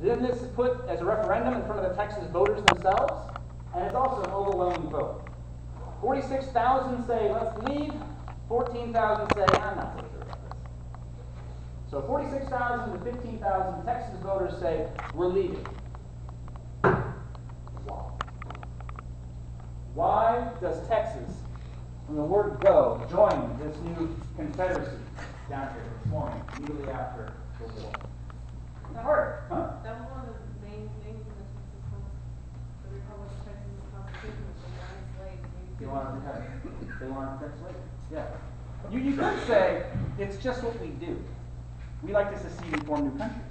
Then this is put as a referendum in front of the Texas voters themselves, and it's also an overwhelming vote. 46,000 say, let's leave. 14,000 say, I'm not so sure about this. So 46,000 to 15,000 Texas voters say, we're leaving. Why? Why does Texas, from the word go, join this new confederacy down here this morning, immediately after the war? Not hard, huh? That was one of the main things in the Republic of Texas Constitution was the United Slaves. They want to protect slavery. Yeah. You could say it's just what we do. We like to secede and form new countries.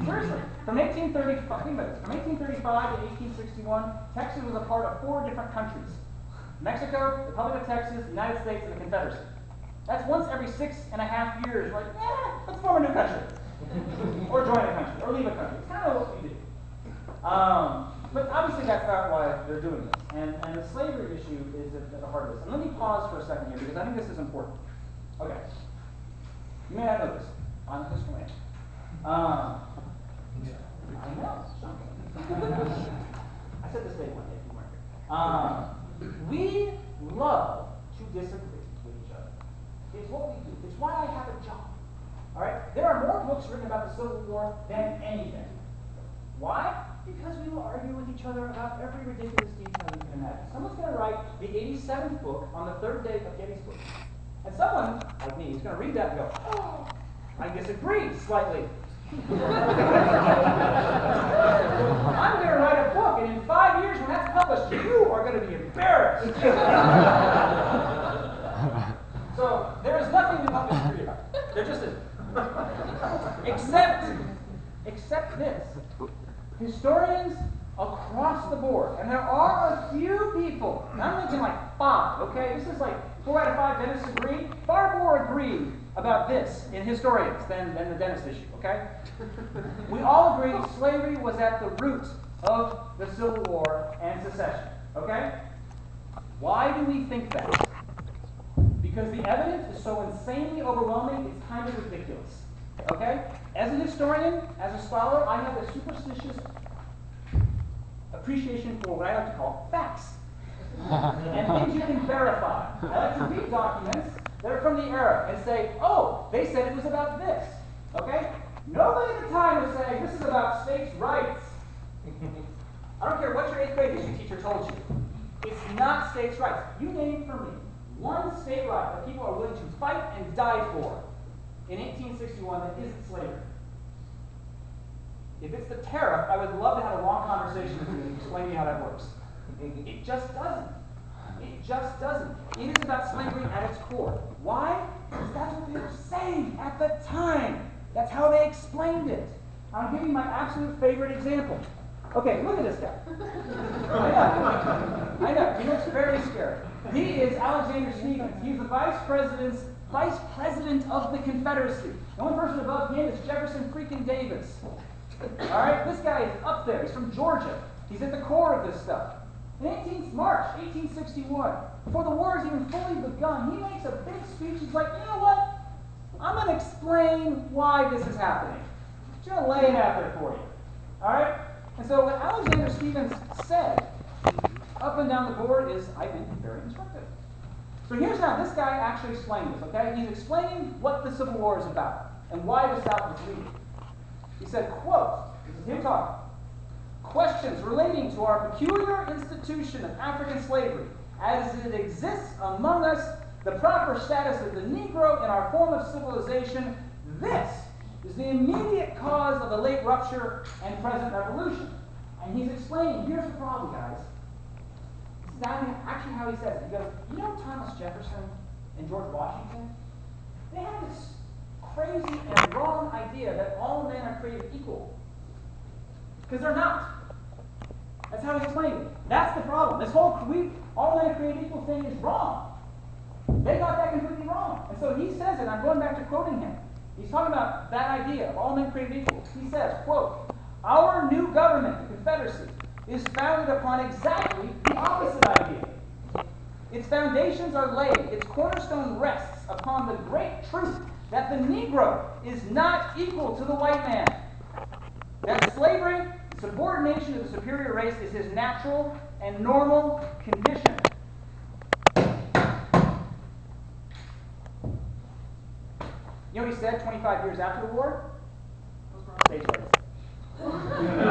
Seriously, from 1835, think about this. From 1835 to 1861, Texas was a part of 4 different countries: Mexico, the Republic of Texas, the United States, and the Confederacy. That's once every 6.5 years. Like, let's form a new country, or join a country, or leave a country. It's kind of what we do. But obviously that's not why they're doing this. And the slavery issue is at the heart of this. And let me pause for a second here because I think this is important. Okay. You may not know this. I'm a historian. I know. I said this day one day if you weren't here. We love to disagree with each other. It's what we do. It's why I have a job. All right? There are more books written about the Civil War than anything. Why? Because we will argue with each other about every ridiculous detail you can imagine. Someone's going to write the 87th book on the 3rd day of Gettysburg. And someone, like me, is going to read that and go, oh, I disagree slightly. I'm going to write a book, and in 5 years when that's published, you are going to be embarrassed. So there is nothing we don't disagree about. There just isn't. Except this. Historians across the board, and there are a few people, and I'm thinking like 5, okay? This is like 4 out of 5 dentists agree. Far more agree about this in historians than the dentist issue, okay? We all agree slavery was at the root of the Civil War and secession, okay? Why do we think that? Because the evidence is so insanely overwhelming, it's kind of ridiculous, okay? As a historian, as a scholar, I have a superstitious appreciation for what I like to call facts. And things you can verify. I like to read documents that are from the era and say, oh, they said it was about this. Okay? Nobody at the time was saying this is about states' rights. I don't care what your 8th grade history teacher told you. It's not states' rights. You name for me one state right that people are willing to fight and die for in 1861 that isn't slavery. If it's the tariff, I would love to have a long conversation with you and explain to you how that works. It just doesn't. It just doesn't. It is about slavery at its core. Why? Because that's what they were saying at the time. That's how they explained it. I'll give you my absolute favorite example. Okay, look at this guy. I know. He looks very scary. He is Alexander Stephens. He's the vice president of the Confederacy. The only person above him is Jefferson freaking Davis. All right, this guy is up there. He's from Georgia. He's at the core of this stuff. In March 1861, before the war has even fully begun, he makes a big speech. He's like, you know what? I'm going to explain why this is happening. I'm going to lay it out there for you. All right? And so what Alexander Stephens said up and down the board is, I think, very instructive. So here's how this guy actually explained this, okay? He's explaining what the Civil War is about and why the South was leading. He said, quote, this is him talking, questions relating to our peculiar institution of African slavery as it exists among us, the proper status of the Negro in our form of civilization, this is the immediate cause of the late rupture and present revolution. And he's explaining, here's the problem, guys. This is actually how he says it. He goes, you know Thomas Jefferson and George Washington? They had this crazy and wrong idea that all men are created equal. Because they're not. That's how he explained it. That's the problem. This whole all men are created equal thing is wrong. They got that completely wrong. And so he says it, I'm going back to quoting him. He's talking about that idea of all men created equal. He says, quote, our new government, the Confederacy, is founded upon exactly the opposite idea. Its foundations are laid, its cornerstone rests upon the great truth that the Negro is not equal to the white man. that slavery, subordination to the superior race, is his natural and normal condition. You know what he said 25 years after the war? What's wrong? Stage lights.